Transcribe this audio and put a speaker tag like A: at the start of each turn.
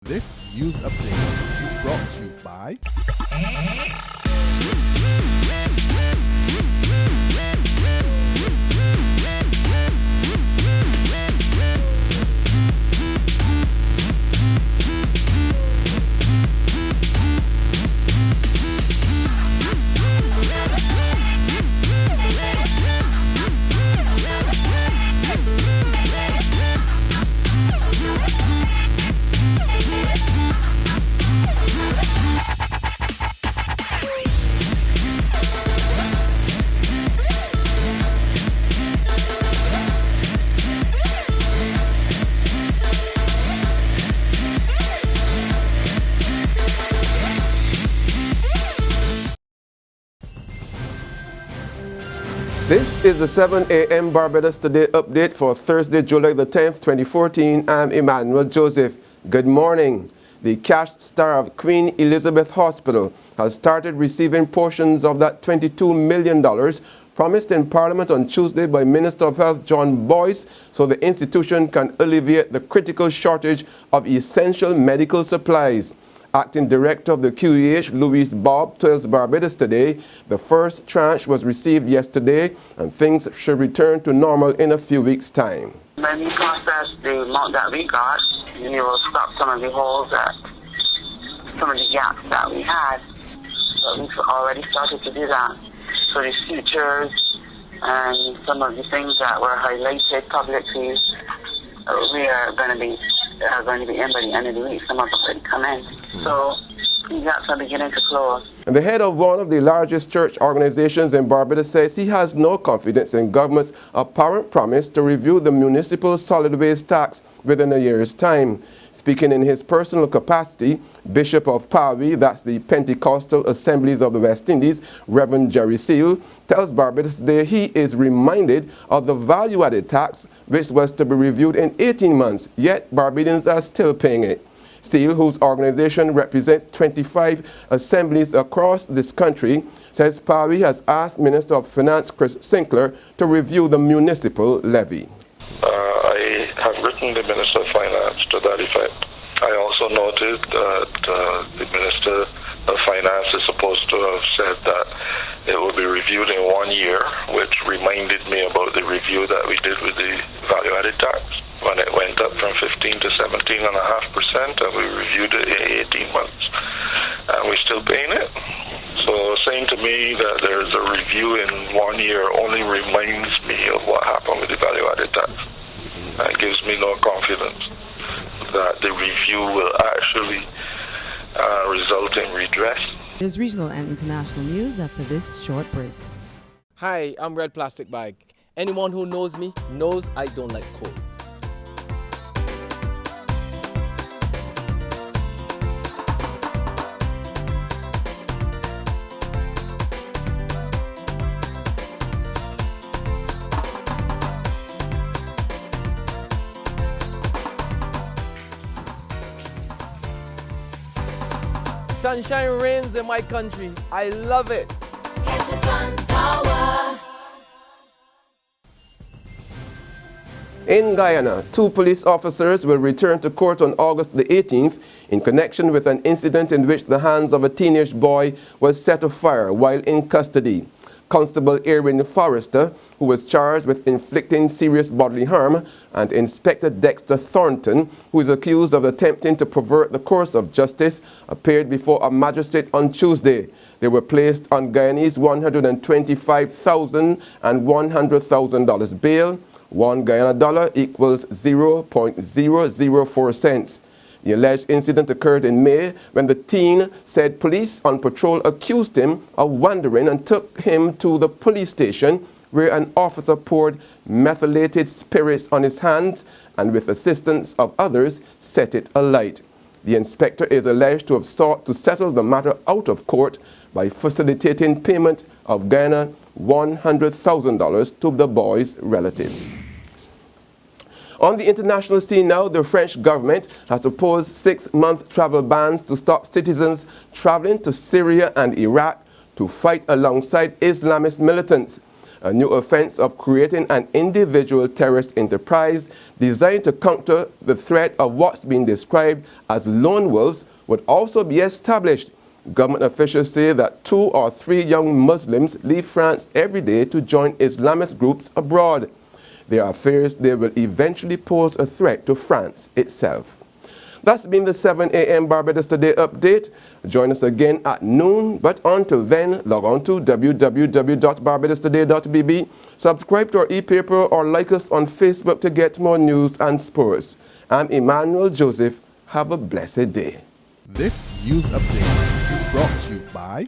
A: This news update is brought to you by
B: This is the 7 a.m. Barbados Today update for Thursday, July the 10th, 2014. I'm Emmanuel Joseph. Good morning. The cash star of Queen Elizabeth Hospital has started receiving portions of that $22 million promised in Parliament on Tuesday by Minister of Health John Boyce so the institution can alleviate the critical shortage of essential medical supplies. Acting Director of the QEH, Louise Bob, tells Barbados Today the first tranche was received yesterday and things should return to normal in a few weeks' time.
C: When we process the amount that we got, we will stop some of the holes some of the gaps that we had. So we've already started to do that. So the features and some of the things that were highlighted publicly, we are going to be in by the end of the week. Some of them already come in. So the gaps are beginning to close.
B: And the head of one of the largest church organizations in Barbados says he has no confidence in government's apparent promise to review the Municipal Solid Waste Tax within a year's time. Speaking in his personal capacity, Bishop of Pawi, that's the Pentecostal Assemblies of the West Indies, Reverend Jerry Seal, tells Barbados Today he is reminded of the value-added tax which was to be reviewed in 18 months, yet Barbadians are still paying it. Seal, whose organization represents 25 assemblies across this country, says Pawi has asked Minister of Finance Chris Sinclair to review the municipal levy.
D: I have written the Minister of Finance to that effect. I also noted that the Minister of Finance is supposed to have said that it will be reviewed in 1 year, which reminded me about the review that we did with the value-added tax when it went up from 15 to 17.5%, and we reviewed it in 18 months, and we're still paying it. So saying to me that there's a review in 1 year only reminds me of what happened with the value-added tax. That gives me no confidence that the review will actually result in redress.
E: There's regional and international news after this short break.
F: Hi, I'm Red Plastic Bag. Anyone who knows me knows I don't like cold. Sunshine reigns in my country. I love it.
G: Catch the sun power.
B: In Guyana, 2 police officers will return to court on August the 18th in connection with an incident in which the hands of a teenage boy was set afire while in custody. Constable Erwin Forrester, who was charged with inflicting serious bodily harm, and Inspector Dexter Thornton, who is accused of attempting to pervert the course of justice, appeared before a magistrate on Tuesday. They were placed on Guyanese $125,000 and $100,000 bail. 1 Guyana dollar equals 0.004 cents. The alleged incident occurred in May when the teen said police on patrol accused him of wandering and took him to the police station where an officer poured methylated spirits on his hands and with assistance of others set it alight. The inspector is alleged to have sought to settle the matter out of court by facilitating payment of Guyana $100,000 to the boy's relatives. On the international scene now, the French government has opposed 6-month travel bans to stop citizens traveling to Syria and Iraq to fight alongside Islamist militants. a new offense of creating an individual terrorist enterprise designed to counter the threat of what's been described as lone wolves would also be established. Government officials say that 2 or 3 young Muslims leave France every day to join Islamist groups abroad. There are fears they will eventually pose a threat to France itself. That's been the 7 a.m. Barbados Today update. Join us again at noon, but until then, log on to www.barbadostoday.bb, subscribe to our e-paper or like us on Facebook to get more news and sports. I'm Emmanuel Joseph. Have a blessed day.
A: This news update is brought to you by